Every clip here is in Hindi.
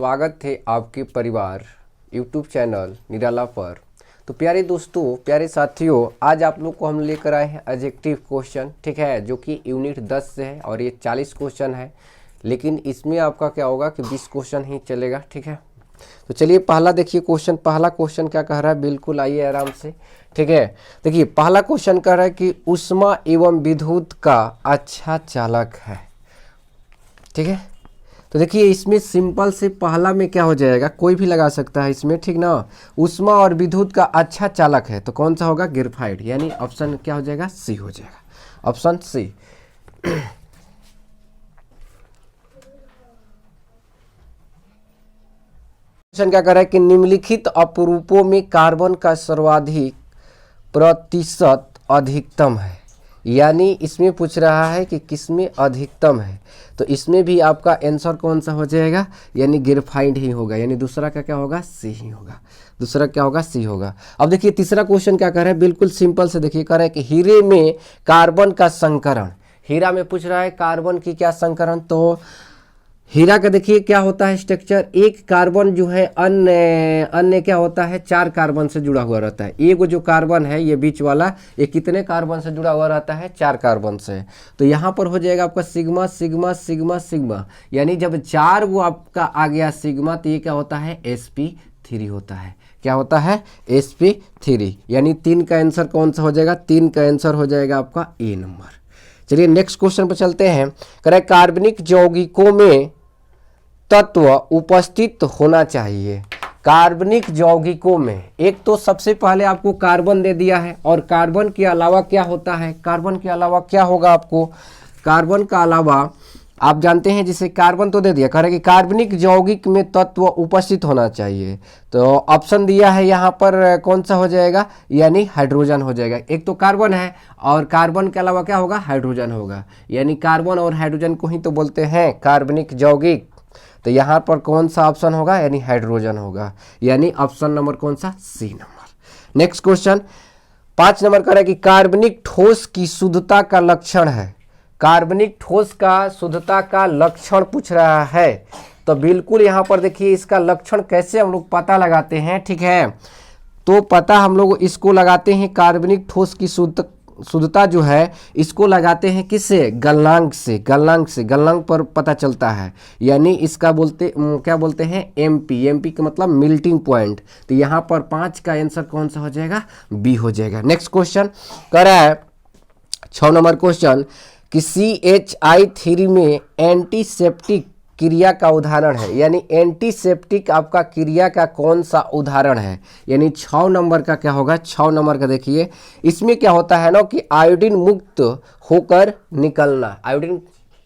स्वागत है आपके परिवार यूट्यूब चैनल निराला पर। तो प्यारे दोस्तों, प्यारे साथियों, आज आप लोग को हम लेकर आए हैं एडजेक्टिव क्वेश्चन, ठीक है, जो कि यूनिट 10 से है और ये 40 क्वेश्चन है, लेकिन इसमें आपका क्या होगा कि 20 क्वेश्चन ही चलेगा, ठीक है। तो चलिए पहला देखिए क्वेश्चन, पहला क्वेश्चन क्या कह रहा है, बिल्कुल आइए आराम से, ठीक है। देखिए पहला क्वेश्चन कह रहा है कि ऊष्मा एवं विद्युत का अच्छा चालक है, ठीक है। तो देखिए इसमें सिंपल से पहला में क्या हो जाएगा, कोई भी लगा सकता है इसमें, ठीक ना। ऊष्मा और विद्युत का अच्छा चालक है तो कौन सा होगा, ग्रेफाइट, यानी ऑप्शन क्या हो जाएगा, सी हो जाएगा, ऑप्शन सी। क्वेश्चन क्या कर रहा है कि निम्नलिखित अपरूपों में कार्बन का सर्वाधिक प्रतिशत अधिकतम है, यानी इसमें पूछ रहा है कि किसमें अधिकतम है। तो इसमें भी आपका आंसर कौन सा हो जाएगा, यानी ग्रेफाइट ही होगा, यानी दूसरा का क्या होगा, सी ही होगा, दूसरा क्या होगा, सी होगा। अब देखिए तीसरा क्वेश्चन क्या कर रहा है, बिल्कुल सिंपल से देखिए, कह रहा है कि हीरे में कार्बन का संकरण, हीरा में पूछ रहा है कार्बन की क्या संकरण। तो हीरा का देखिए क्या होता है स्ट्रक्चर, एक कार्बन जो है अन्य क्या होता है, 4 कार्बन से जुड़ा हुआ रहता है। एक जो कार्बन है ये बीच वाला, ये कितने कार्बन से जुड़ा हुआ रहता है, 4 कार्बन से। तो यहाँ पर हो जाएगा आपका सिग्मा सिग्मा सिग्मा सिग्मा, यानी जब 4 वो आपका आ गया सिग्मा तो ये क्या होता है, sp3 होता है। क्या होता है, sp3, यानी 3 का आंसर कौन सा हो जाएगा, 3 का आंसर हो जाएगा आपका ए नंबर। चलिए नेक्स्ट क्वेश्चन पर चलते हैं। कह रहा है कार्बनिक यौगिकों में तत्व उपस्थित होना चाहिए। कार्बनिक यौगिकों में एक तो सबसे पहले आपको कार्बन दे दिया है, और कार्बन के अलावा क्या होता है, कार्बन के अलावा क्या होगा आपको, कार्बन का अलावा आप जानते हैं, जिसे कार्बन तो दे दिया, कह रहे कि कार्बनिक यौगिक में तत्व उपस्थित होना चाहिए। तो ऑप्शन दिया है यहाँ पर कौन सा हो जाएगा, यानी हाइड्रोजन हो जाएगा। एक तो कार्बन है और कार्बन के अलावा क्या होगा, हाइड्रोजन होगा, यानी कार्बन और हाइड्रोजन को ही तो बोलते हैं कार्बनिक यौगिक। तो यहाँ पर कौन सा ऑप्शन होगा, यानी हाइड्रोजन होगा, यानी ऑप्शन नंबर कौन सा, C number. Next question 5 number का है कि कार्बनिक ठोस की शुद्धता का लक्षण है, कार्बनिक ठोस का शुद्धता का लक्षण पूछ रहा है। तो बिल्कुल यहाँ पर देखिए इसका लक्षण कैसे हम लोग पता लगाते हैं, ठीक है। तो पता हम लोग इसको लगाते हैं, कार्बनिक ठोस की शुद्धता जो है इसको लगाते हैं किससे, गलनांक से, गलनांक पर पता चलता है, यानी इसका क्या बोलते हैं, एमपी का मतलब मेल्टिंग पॉइंट। तो यहाँ पर 5 का आंसर कौन सा हो जाएगा, बी हो जाएगा। नेक्स्ट क्वेश्चन कह रहा है 6 नंबर क्वेश्चन कि CHI3 में एंटीसेप्टिक क्रिया का उदाहरण है, यानी एंटीसेप्टिक आपका क्रिया का कौन सा उदाहरण है, यानी 6 नंबर का क्या होगा, 6 नंबर का देखिए इसमें क्या होता है ना कि आयोडीन मुक्त होकर निकलना, आयोडीन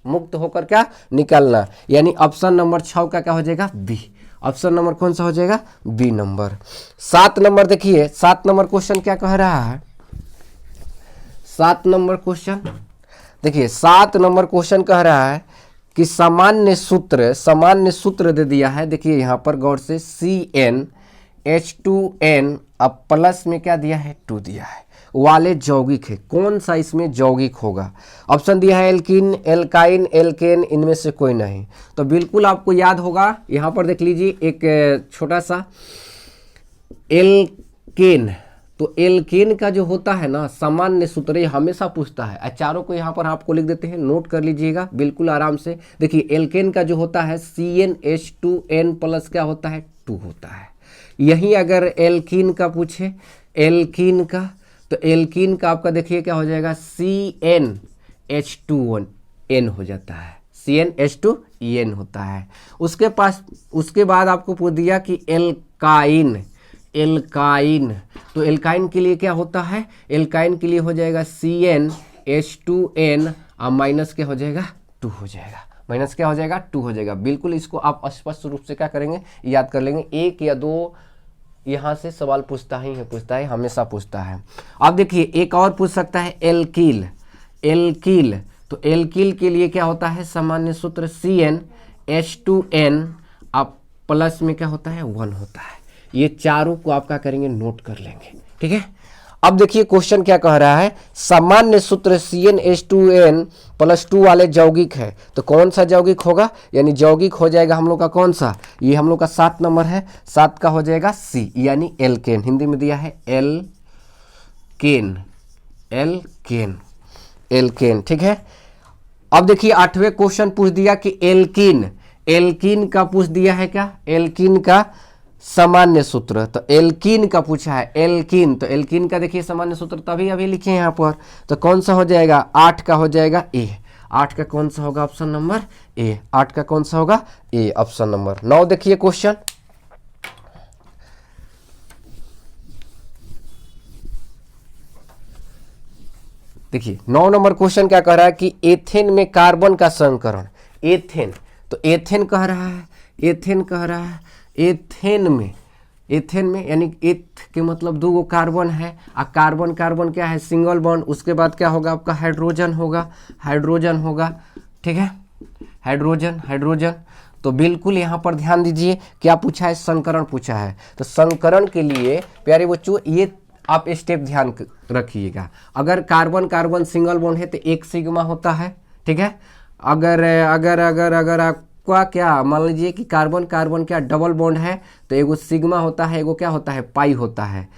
मुक्त होकर क्या निकलना, यानी ऑप्शन नंबर 6 का क्या हो जाएगा, बी, ऑप्शन नंबर कौन सा हो जाएगा, बी नंबर। 7 नंबर देखिए, 7 नंबर क्वेश्चन क्या कह रहा है, 7 नंबर क्वेश्चन देखिए, 7 नंबर क्वेश्चन कह रहा है कि सामान्य सूत्र दे दिया है। देखिए यहाँ पर गौर से CnH2n अब प्लस में क्या दिया है, 2 दिया है, वाले यौगिक है, कौन सा इसमें यौगिक होगा। ऑप्शन दिया है एल्किन, एल्काइन, एल्केन, इनमें से कोई नहीं। तो बिल्कुल आपको याद होगा, यहाँ पर देख लीजिए एक छोटा सा एल्केन, तो एल्केन का जो होता है ना सामान्य सूत्र, ये हमेशा पूछता है, चारों को यहाँ पर आपको लिख देते हैं, नोट कर लीजिएगा बिल्कुल आराम से। देखिए एल्केन का जो होता है CnH2n प्लस क्या होता है, 2 होता है। यहीं अगर एल्कीन का पूछे, एल्कीन का, तो एल्कीन का आपका देखिए क्या हो जाएगा, CnH2n हो जाता है, CnH2n होता है। उसके बाद आपको पूछ दिया कि एल्काइन, तो एल्काइन के लिए क्या होता है, एल्काइन के लिए हो जाएगा CnH2n और माइनस क्या हो जाएगा, 2 हो जाएगा, माइनस क्या हो जाएगा, 2 हो जाएगा। बिल्कुल इसको आप स्पष्ट रूप से क्या करेंगे, याद कर लेंगे। 1 या 2 यहाँ से सवाल पूछता है, हमेशा पूछता है। अब देखिए एक और पूछ सकता है एल्कील, तो एल्कील के लिए क्या होता है, सामान्य सूत्र CnH2n अब प्लस में क्या होता है, 1 होता है। ये चारों को आप क्या करेंगे, नोट कर लेंगे, ठीक है। अब देखिए क्वेश्चन क्या कह रहा है, सामान्य सूत्र CnH2n प्लस 2 वाले यौगिक है, तो कौन सा यौगिक होगा, यानी यौगिक हो जाएगा हम लोग का कौन सा, ये हम लोग का 7 नंबर है, 7 का हो जाएगा C यानी एल्केन, हिंदी में दिया है एल्केन, एल्केन, एल्केन, ठीक है। अब देखिए 8वें क्वेश्चन पूछ दिया कि एल्कीन, एल्कीन का पूछ दिया है क्या, एल्कीन का सामान्य सूत्र, तो एल्कीन का पूछा है, एल्कीन, तो एल्कीन का देखिए सामान्य सूत्र तभी अभी लिखे यहाँ पर, तो कौन सा हो जाएगा, 8 का हो जाएगा ए, 8 का कौन सा होगा, ऑप्शन नंबर ए, 8 का कौन सा होगा ए, ऑप्शन नंबर 9। देखिए क्वेश्चन, देखिए 9 नंबर क्वेश्चन क्या कह रहा है कि एथेन में कार्बन का संकरण, एथेन, तो एथेन कह रहा है, एथेन कह रहा है, एथेन में, एथेन में यानी एथ के मतलब 2 गो कार्बन है, और कार्बन कार्बन क्या है, सिंगल बॉन्ड, उसके बाद क्या होगा आपका हाइड्रोजन होगा, हाइड्रोजन होगा, ठीक है, हाइड्रोजन, हाइड्रोजन, तो बिल्कुल यहाँ पर ध्यान दीजिए क्या पूछा है, संकरण पूछा है, तो संकरण के लिए प्यारे बच्चों ये आप स्टेप ध्यान रखिएगा, अगर कार्बन कार्बन सिंगल बॉन्ड है तो 1 सिग्मा होता है, ठीक है, अगर अगर अगर अगर आपका क्या मान लीजिए कि कार्बन कार्बन क्या डबल बॉन्ड है तो एगो सिग्मा होता है, एगो क्या होता है, पाई होता है,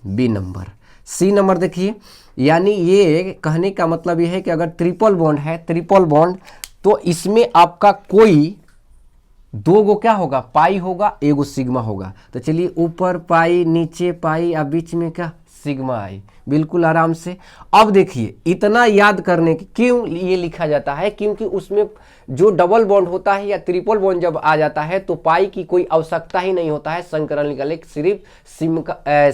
बी नंबर। सी नंबर देखिए, यानी ये कहने का मतलब ये है कि अगर ट्रिपल बॉन्ड है, ट्रिपल बॉन्ड, तो इसमें आपका कोई 2 गो क्या होगा, पाई होगा, एगो सिग्मा होगा, तो चलिए ऊपर पाई नीचे पाई और बीच में क्या सिग्मा आई, बिल्कुल आराम से। अब देखिए इतना याद करने की क्यों ये लिखा जाता है, क्योंकि उसमें जो डबल बॉन्ड होता है या ट्रिपल बॉन्ड जब आ जाता है तो पाई की कोई आवश्यकता ही नहीं होता है संकरण निकालने, सिर्फ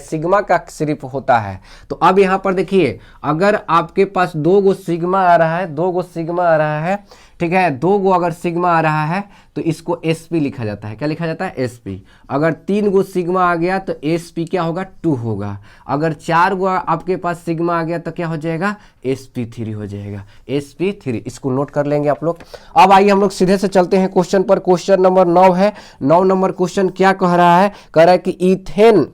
सिग्मा का सिर्फ होता है। तो अब यहाँ पर देखिए अगर आपके पास 2 गो सिग्मा आ रहा है, 2 गो सिग्मा आ रहा है, ठीक है, 2 गो अगर सिग्मा आ रहा है तो इसको sp लिखा जाता है, क्या लिखा जाता है, sp। अगर 3 गो सिग्मा आ गया तो sp क्या होगा, 2 होगा, अगर 4 गो आपके पास सिग्मा आ गया तो क्या हो जाएगा, sp3 हो जाएगा, sp3, इसको नोट कर लेंगे आप लोग। अब आइए हम लोग सीधे से चलते हैं क्वेश्चन पर, क्वेश्चन नंबर 9 है। 9 नंबर क्वेश्चन क्या कह रहा है, कह रहा है कि इथेन,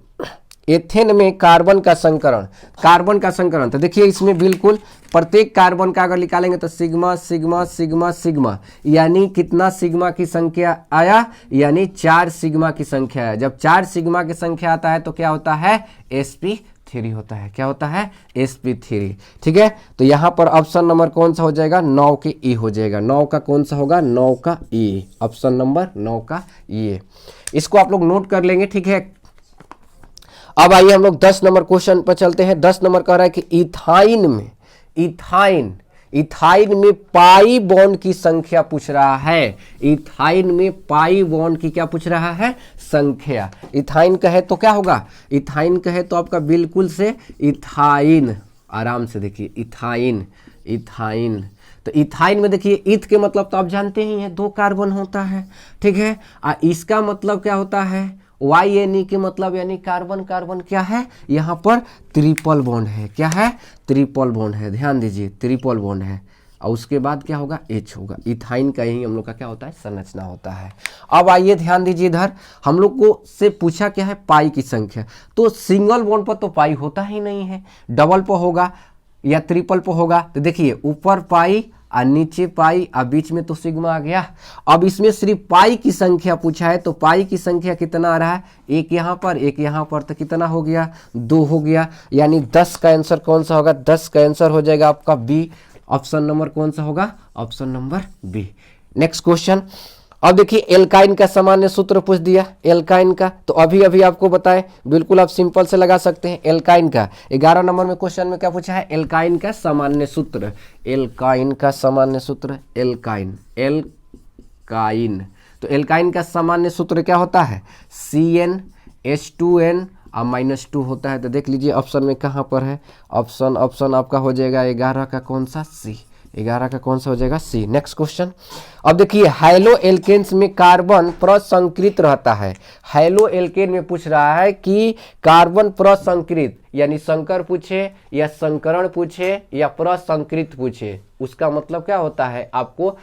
एथेन में कार्बन का संकरण, कार्बन का संकरण, तो देखिए इसमें बिल्कुल प्रत्येक कार्बन का अगर निकालेंगे तो सिग्मा सिग्मा सिग्मा सिग्मा, यानी कितना सिग्मा की संख्या आया, यानी 4 सिग्मा की संख्या है। जब 4 सिग्मा की संख्या आता है तो क्या होता है, sp3 होता है, क्या होता है, sp3, ठीक है। तो यहाँ पर ऑप्शन नंबर कौन सा हो जाएगा, 9 के ए हो जाएगा, 9 का कौन सा होगा, 9 का ए, ऑप्शन नंबर 9 का ए, इसको आप लोग नोट कर लेंगे, ठीक है। अब आइए हम लोग 10 नंबर क्वेश्चन पर चलते हैं। 10 नंबर कह रहा है कि इथाइन में, इथाइन, इथाइन में पाई बॉन्ड की संख्या पूछ रहा है, इथाइन में पाई बॉन्ड की क्या पूछ रहा है, संख्या। इथाइन कहे तो क्या होगा, इथाइन कहे तो आपका बिल्कुल से इथाइन, आराम से देखिए इथाइन, इथाइन, तो इथाइन में देखिए ईथ के मतलब तो आप जानते ही हैं 2 कार्बन होता है, ठीक है, इसका मतलब क्या होता है, YNE के मतलब यानी कार्बन कार्बन क्या है, यहाँ पर ट्रिपल बॉन्ड है, क्या है, ट्रिपल बॉन्ड है, ध्यान दीजिए ट्रिपल बॉन्ड है, और उसके बाद क्या होगा, H होगा। इथाइन का यही हम लोग का क्या होता है, संरचना होता है। अब आइए ध्यान दीजिए इधर, हम लोग को से पूछा क्या है, पाई की संख्या, तो सिंगल बॉन्ड पर तो पाई होता ही नहीं है, डबल पर होगा या ट्रिपल पर होगा, तो देखिए ऊपर पाई और नीचे पाई और बीच में तो सिग्मा आ गया। अब इसमें सिर्फ पाई की संख्या पूछा है, तो पाई की संख्या कितना आ रहा है, 1 यहाँ पर 1 यहाँ पर, तो कितना हो गया, 2 हो गया, यानी 10 का आंसर कौन सा होगा, 10 का आंसर हो जाएगा आपका बी, ऑप्शन नंबर कौन सा होगा, option number B. Next question, अब देखिए एल्काइन का सामान्य सूत्र पूछ दिया, एल्काइन का, तो अभी अभी आपको बताएं, बिल्कुल आप सिंपल से लगा सकते हैं एल्काइन का। 11 नंबर में क्वेश्चन में क्या पूछा है, एल्काइन का सामान्य सूत्र, एल्काइन का सामान्य सूत्र, एल्काइन, एल्काइन, तो एल्काइन का सामान्य सूत्र क्या होता है, CnH2n और -2 होता है। तो देख लीजिए ऑप्शन में कहाँ पर है, ऑप्शन आपका हो जाएगा 11 का कौन सा, सी, 11 का कौन सा हो जाएगा, सी। नेक्स्ट क्वेश्चन, अब देखिए हैलो एल्केन्स में कार्बन प्रसंकृत रहता है, हैलो एल्केन में पूछ रहा है कि कार्बन प्रसंकृत, यानी संकर पूछे या संकरण पूछे या प्रसंकृत पूछे, उसका मतलब क्या होता है, आपको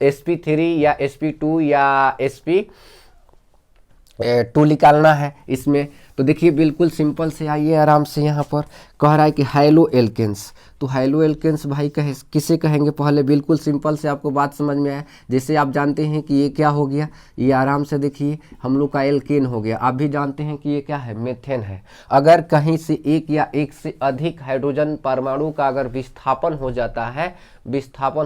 sp3 या sp2 या sp2 निकालना है इसमें। तो तो देखिए बिल्कुल सिंपल से आइए आराम से, यहाँ पर कह रहा है कि हाइलो एल्केन्स। तो हाइलो एल्केन्स भाई किसे कहेंगे पहले, बिल्कुल सिंपल से आपको बात समझ में आया। जैसे आप जानते हैं कि ये क्या हो गया, ये आराम से देखिए हम लोग का एल्केन हो गया। आप भी जानते हैं कि ये क्या है, मेथेन है। अगर कहीं से एक या एक से अधिक हाइड्रोजन परमाणु का अगर विस्थापन हो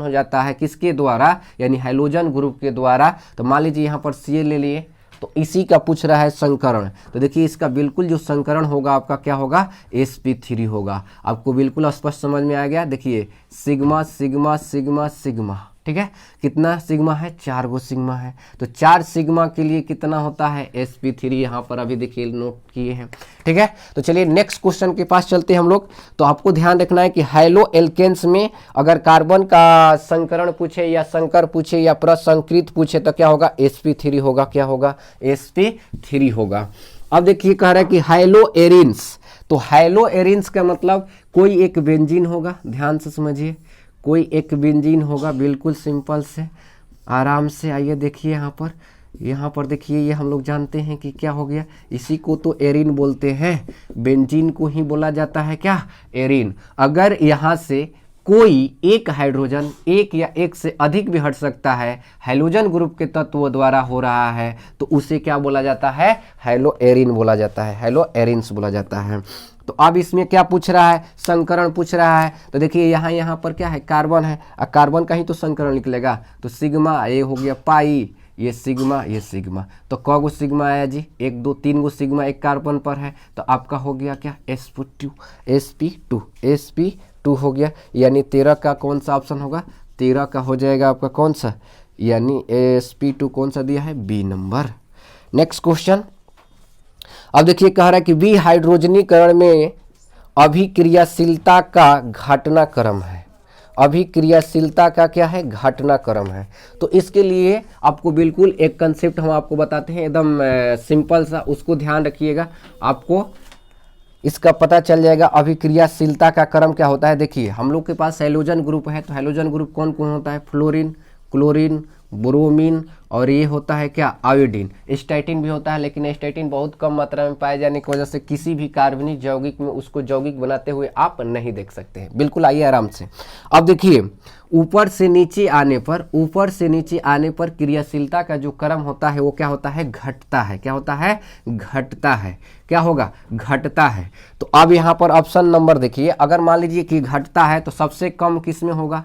जाता है किसके द्वारा, यानी हाइड्रोजन ग्रुप के द्वारा, तो मान लीजिए यहाँ पर Ca ले लिए, तो इसी का पूछ रहा है संकरण। तो देखिए इसका बिल्कुल जो संकरण होगा आपका क्या होगा, sp3 होगा। आपको बिल्कुल स्पष्ट समझ में आ गया। देखिए सिग्मा सिग्मा सिग्मा सिग्मा, ठीक है, कितना सिग्मा है, 4 गो सिग्मा है। तो 4 सिग्मा के लिए कितना होता है, sp3, यहाँ पर अभी देखिए नोट किए हैं, ठीक है। तो चलिए नेक्स्ट क्वेश्चन के पास चलते हैं हम लोग। तो आपको ध्यान रखना है कि हाइलो एल्केन्स में अगर कार्बन का संकरण पूछे या संकर पूछे या प्रसंकृत पूछे तो क्या होगा, sp3 होगा। क्या होगा, sp3 होगा। अब देखिए कह रहा है कि हाइलो एरिन्स। तो हाइलो एरिन्स का मतलब कोई एक बेंजीन होगा, ध्यान से समझिए, कोई एक बेंजीन होगा, बिल्कुल सिंपल से आराम से आइए देखिए यहाँ पर देखिए ये हम लोग जानते हैं कि क्या हो गया, इसी को तो एरिन बोलते हैं, बेंजीन को ही बोला जाता है क्या, एरिन। अगर यहाँ से कोई एक हाइड्रोजन एक या एक से अधिक भी हट सकता है, हाइड्रोजन ग्रुप के तत्व द्वारा हो रहा है, तो उसे क्या बोला जाता है, हाइलो एरिन बोला जाता है, हाइलो एरिन्स बोला जाता है। तो अब इसमें क्या पूछ रहा है, संकरण पूछ रहा है। तो देखिए यहाँ पर क्या है, कार्बन है, और कार्बन का ही तो संकरण निकलेगा। तो सिग्मा ये हो गया पाई, ये सिग्मा, तो क गो सिग्मा आया जी, 1 2 3 गो सिग्मा एक कार्बन पर है। तो आपका हो गया क्या, sp2 हो गया। यानी 13 का कौन सा ऑप्शन होगा, 13 का हो जाएगा आपका कौन सा, यानी sp2 कौन सा दिया है, बी नंबर। Next question. अब देखिए कह रहा है कि विहाइड्रोजनीकरण में अभिक्रियाशीलता का घटनाक्रम है। अभिक्रियाशीलता का क्या है, घटनाक्रम है। तो इसके लिए आपको बिल्कुल एक कंसेप्ट हम आपको बताते हैं, एकदम सिंपल सा, उसको ध्यान रखिएगा, आपको इसका पता चल जाएगा अभिक्रियाशीलता का क्रम क्या होता है। देखिए हम लोग के पास हाइड्रोजन ग्रुप है, तो हाइड्रोजन ग्रुप कौन कौन होता है, फ्लोरीन, क्लोरीन, ब्रोमीन, और ये होता है क्या, आयोडीन। स्टैटिन भी होता है, लेकिन स्टैटिन बहुत कम मात्रा में पाए जाने की वजह से किसी भी कार्बनिक यौगिक में उसको यौगिक बनाते हुए आप नहीं देख सकते हैं। बिल्कुल आइए आराम से। अब देखिए ऊपर से नीचे आने पर क्रियाशीलता का जो क्रम होता है वो क्या होता है, घटता है। क्या होता है, घटता है। क्या होगा, घटता है। तो अब यहाँ पर ऑप्शन नंबर देखिए, अगर मान लीजिए कि घटता है तो सबसे कम किस में होगा,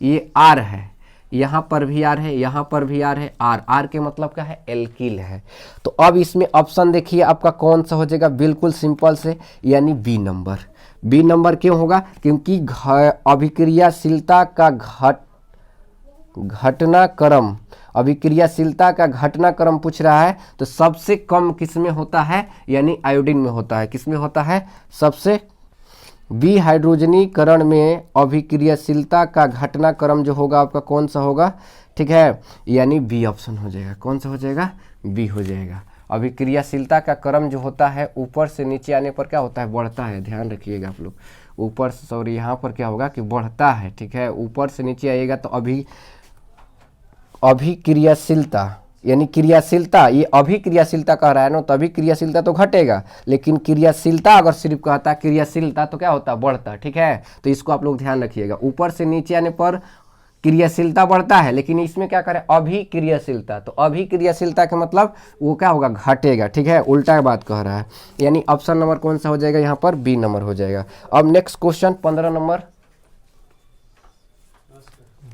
ये आर है, यहाँ पर भी आर है, यहाँ पर भी आर है, आर के मतलब क्या है, एल्किल है। तो अब इसमें ऑप्शन देखिए आपका कौन सा हो जाएगा, बिल्कुल सिंपल से, यानी बी नंबर। बी नंबर क्यों होगा, क्योंकि अभिक्रियाशीलता का घटनाक्रम, अभिक्रियाशीलता का घटनाक्रम पूछ रहा है, तो सबसे कम किस में होता है, यानी आयोडीन में होता है। किस में होता है, सबसे विहाइड्रोजनीकरण में अभिक्रियाशीलता का घटनाक्रम जो होगा आपका कौन सा होगा, ठीक है, यानी बी ऑप्शन हो जाएगा। कौन सा हो जाएगा, बी हो जाएगा। अभिक्रियाशीलता का क्रम जो होता है ऊपर से नीचे आने पर क्या होता है, बढ़ता है। ध्यान रखिएगा आप लोग, ऊपर से सॉरी यहाँ पर क्या होगा कि बढ़ता है, ठीक है, ऊपर से नीचे आएगा तो अभिक्रियाशीलता यानी क्रियाशीलता, ये अभिक्रियाशीलता कह रहा है ना, तो अभिक्रियाशीलता तो घटेगा, लेकिन क्रियाशीलता अगर सिर्फ कहता है क्रियाशीलता तो क्या होता है, बढ़ता। ठीक है, तो इसको आप लोग ध्यान रखिएगा। ऊपर से नीचे आने पर क्रियाशीलता बढ़ता है, लेकिन इसमें क्या करें, अभिक्रियाशीलता, तो अभिक्रियाशीलता का मतलब वो क्या होगा, घटेगा। ठीक है, उल्टा बात कह रहा है, यानी ऑप्शन नंबर कौन सा हो जाएगा यहाँ पर, बी नंबर हो जाएगा। अब नेक्स्ट क्वेश्चन 15 नंबर।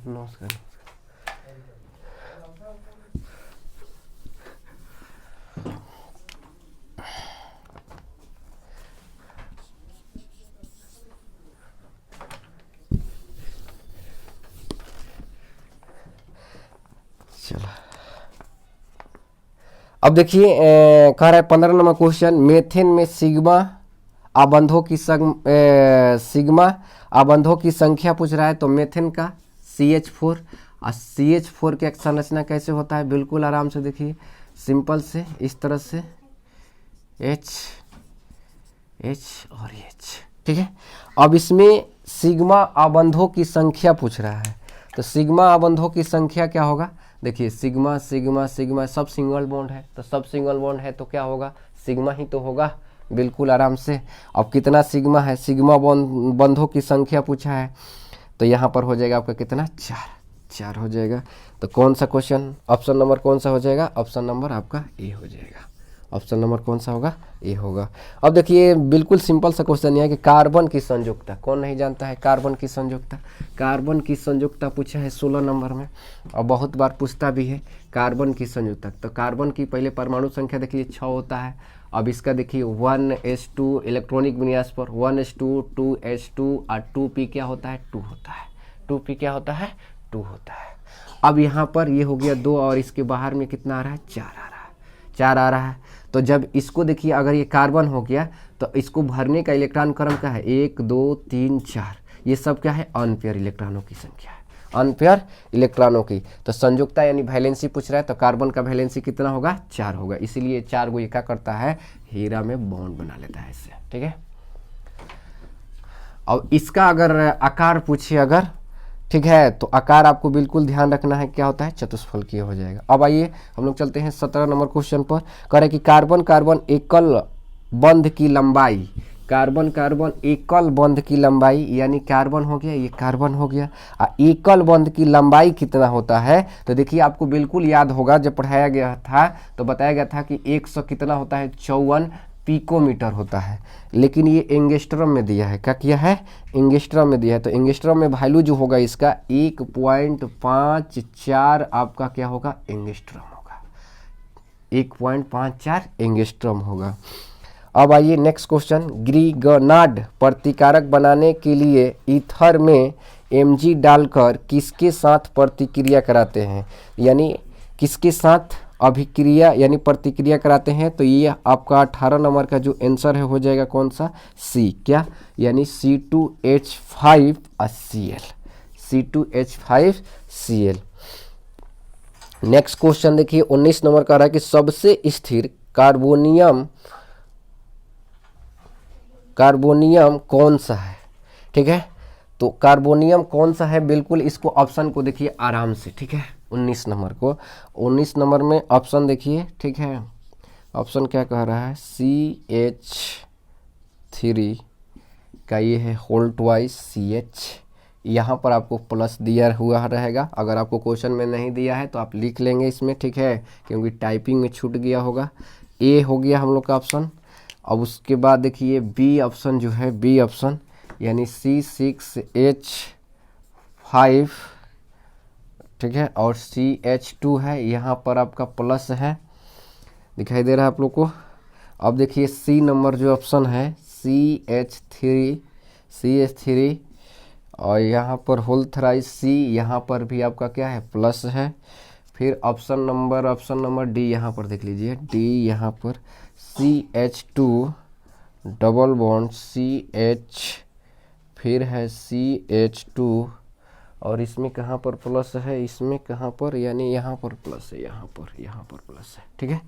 नमस्कार। चलो अब देखिए कह रहा है 15 नंबर क्वेश्चन, मेथेन में सिग्मा आबंधों की संख्या पूछ रहा है। तो मेथेन का CH4 और CH4 की संरचना कैसे होता है, बिल्कुल आराम से देखिए, सिंपल से इस तरह से H और H। ठीक है, अब इसमें सिग्मा आबंधों की संख्या पूछ रहा है। तो सिग्मा आबंधों की संख्या क्या होगा, देखिए सिग्मा सिग्मा सिग्मा सब सिंगल बॉन्ड है, तो सब सिंगल बॉन्ड है तो क्या होगा, सिग्मा ही तो होगा। बिल्कुल आराम से। अब कितना सिग्मा है, सिग्मा बंधों की संख्या पूछा है, तो यहाँ पर हो जाएगा आपका कितना, 4 हो जाएगा। तो कौन सा क्वेश्चन, ऑप्शन नंबर कौन सा हो जाएगा, ऑप्शन नंबर आपका ए हो जाएगा। ऑप्शन नंबर कौन सा होगा, ए होगा। अब देखिए बिल्कुल सिंपल सा क्वेश्चन ये है कि कार्बन की संयुक्ता, कौन नहीं जानता है कार्बन की संयुक्ता। कार्बन की संयुक्ता पूछा है 16 नंबर में, और बहुत बार पूछता भी है कार्बन की संयुक्ता। तो कार्बन की पहले परमाणु संख्या देखिए 6 होता है। अब इसका देखिए 1s2 इलेक्ट्रॉनिक विन्यास पर 1s2 2s2 और 2p क्या होता है, 2 होता है। 2p क्या होता है, 2 होता है। अब यहाँ पर ये हो गया 2 और इसके बाहर में कितना आ रहा है, 4 आ रहा है, 4 आ रहा है। तो जब इसको देखिए अगर ये कार्बन हो गया तो इसको भरने का इलेक्ट्रॉन क्रम क्या है, 1 2 3 4, ये सब क्या है, अनपेयर इलेक्ट्रॉनों की संख्या है, अनपेयर इलेक्ट्रॉनों की। तो संयुक्ता यानी वैलेंसी पूछ रहा है, तो कार्बन का वैलेंसी कितना होगा, 4 होगा। इसीलिए 4 को ये क्या करता है, हीरा में बॉन्ड बना लेता है इससे, ठीक है। अब इसका अगर आकार पूछिए अगर, ठीक है, तो आकार आपको बिल्कुल ध्यान रखना है, क्या होता है, चतुष्फलकीय हो जाएगा। अब आइए हम लोग चलते हैं 17 नंबर क्वेश्चन पर। कह रहे कि कार्बन कार्बन एकल बंध की लंबाई, कार्बन कार्बन एकल बंध की लंबाई, यानी कार्बन हो गया, ये कार्बन हो गया, एकल बंध की लंबाई कितना होता है। तो देखिए आपको बिल्कुल याद होगा, जब पढ़ाया गया था तो बताया गया था कि 100 कितना होता है, 54 पिकोमीटर होता है। लेकिन ये एंगस्ट्रम में दिया है, क्या किया है, एंगस्ट्रम में दिया है। तो एंगस्ट्रम में वैल्यू जो होगा इसका 1.54 आपका क्या होगा, एंगस्ट्रम होगा, 1.54 एंगस्ट्रम होगा। अब आइए नेक्स्ट क्वेश्चन, ग्रिगनार्ड प्रतिकारक बनाने के लिए ईथर में Mg डालकर किसके साथ प्रतिक्रिया कराते हैं, यानी किसके साथ अभिक्रिया यानी प्रतिक्रिया कराते हैं। तो ये आपका 18 नंबर का जो आंसर है हो जाएगा कौन सा, सी, क्या, यानी C2H5Cl, C2H5Cl। नेक्स्ट क्वेश्चन देखिए 19 नंबर का रहा है कि सबसे स्थिर कार्बोनियम कौन सा है, ठीक है। तो कार्बोनियम कौन सा है, बिल्कुल इसको ऑप्शन को देखिए आराम से, ठीक है। 19 नंबर को, 19 नंबर में ऑप्शन देखिए, ठीक है। ऑप्शन क्या कह रहा है, CH3 का ये है होल ट्वाइस CH, यहाँ पर आपको प्लस दिया हुआ रहेगा। अगर आपको क्वेश्चन में नहीं दिया है तो आप लिख लेंगे इसमें, ठीक है, क्योंकि टाइपिंग में छूट गया होगा। ए हो गया हम लोग का ऑप्शन। अब उसके बाद देखिए बी ऑप्शन जो है, बी ऑप्शन यानी C6H5, ठीक है, और CH2 है, यहाँ पर आपका प्लस है, दिखाई दे रहा है आप लोग को। अब देखिए सी नंबर जो ऑप्शन है CH3 और यहाँ पर होल थ्राइस C, यहाँ पर भी आपका क्या है, प्लस है। फिर ऑप्शन नंबर डी, यहाँ पर देख लीजिए डी, यहाँ पर CH2 डबल बॉन्ड CH, फिर है CH2 और इसमें कहाँ पर प्लस है, इसमें कहाँ पर, यानी यहाँ पर प्लस है, यहाँ पर प्लस है, ठीक है।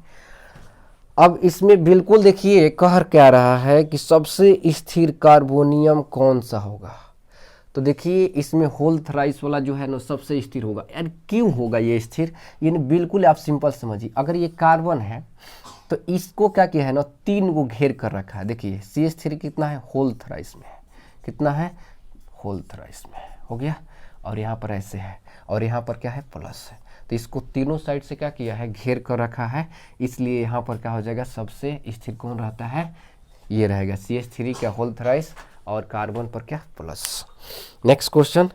अब इसमें बिल्कुल देखिए कह क्या रहा है कि सबसे स्थिर कार्बोनियम कौन सा होगा। तो देखिए इसमें होल थ्राइस वाला जो है ना सबसे स्थिर होगा। यार क्यों होगा ये स्थिर, यानी बिल्कुल आप सिंपल समझिए, अगर ये कार्बन है तो इसको क्या किया है ना, 3 को घेर कर रखा है। देखिए CH3 कितना है, होल थ्राइस में है, कितना है, होल थ्राइस में हो गया, और यहाँ पर ऐसे है, और यहाँ पर क्या है, प्लस है। तो इसको तीनों साइड से क्या किया है, घेर कर रखा है, इसलिए यहाँ पर क्या हो जाएगा, सबसे स्थिर कौन रहता है, ये रहेगा CH3 क्या, होल थ्राइस, और कार्बन पर क्या, प्लस। नेक्स्ट क्वेश्चन,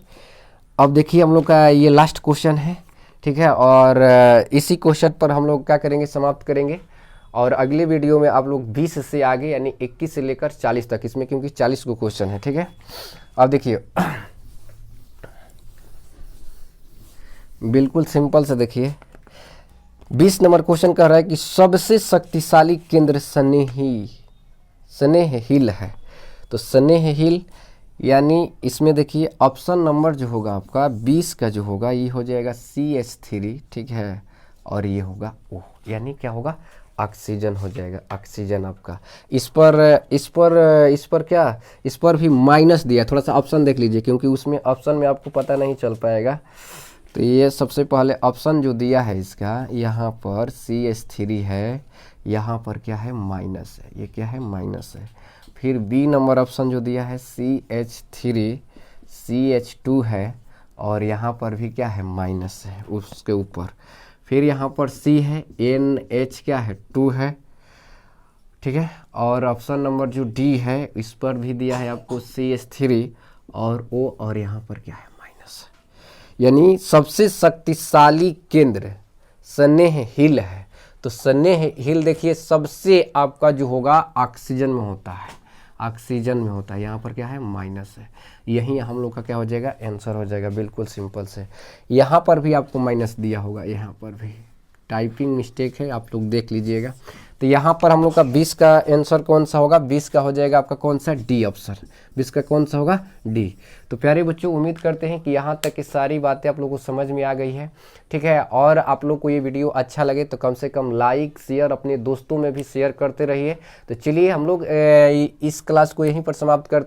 अब देखिए हम लोग का ये लास्ट क्वेश्चन है, ठीक है, और इसी क्वेश्चन पर हम लोग क्या करेंगे, समाप्त करेंगे। और अगले वीडियो में आप लोग 20 से आगे यानी 21 से लेकर 40 तक, इसमें क्योंकि 40 को क्वेश्चन है, ठीक है। अब देखिए बिल्कुल सिंपल से देखिए 20 नंबर क्वेश्चन कह रहा है कि सबसे शक्तिशाली केंद्र स्नेहहील है। तो स्नेहहील यानी इसमें देखिए ऑप्शन नंबर जो होगा आपका 20 का जो होगा ये हो जाएगा CH3, ठीक है, और ये होगा O, यानी क्या होगा, ऑक्सीजन हो जाएगा, ऑक्सीजन आपका। इस पर भी माइनस दिया, थोड़ा सा ऑप्शन देख लीजिए, क्योंकि उसमें ऑप्शन में आपको पता नहीं चल पाएगा। तो ये सबसे पहले ऑप्शन जो दिया है इसका, यहाँ पर CH3 है, यहाँ पर क्या है माइनस है, ये क्या है माइनस है। फिर बी नंबर ऑप्शन जो दिया है CH3 CH2 है और यहाँ पर भी क्या है माइनस है उसके ऊपर। फिर यहाँ पर C है NH क्या है 2 है, ठीक है। और ऑप्शन नंबर जो D है इस पर भी दिया है आपको CH3 और O और यहाँ पर क्या है माइनस। यानी सबसे शक्तिशाली केंद्र स्नेह हिल है। तो स्नेह हिल देखिए सबसे आपका जो होगा ऑक्सीजन में होता है, ऑक्सीजन में होता है। यहाँ पर क्या है माइनस है, यही हम लोग का क्या हो जाएगा आंसर हो जाएगा, बिल्कुल सिंपल से। यहाँ पर भी आपको माइनस दिया होगा, यहाँ पर भी टाइपिंग मिस्टेक है, आप लोग देख लीजिएगा। तो यहाँ पर हम लोग का 20 का आंसर कौन सा होगा, 20 का हो जाएगा आपका कौन सा डी ऑप्शन, 20 का कौन सा होगा डी। तो प्यारे बच्चों उम्मीद करते हैं कि यहाँ तक की सारी बातें आप लोगों को समझ में आ गई है, ठीक है। और आप लोग को ये वीडियो अच्छा लगे तो कम से कम लाइक शेयर अपने दोस्तों में भी शेयर करते रहिए। तो चलिए हम लोग इस क्लास को यहीं पर समाप्त करते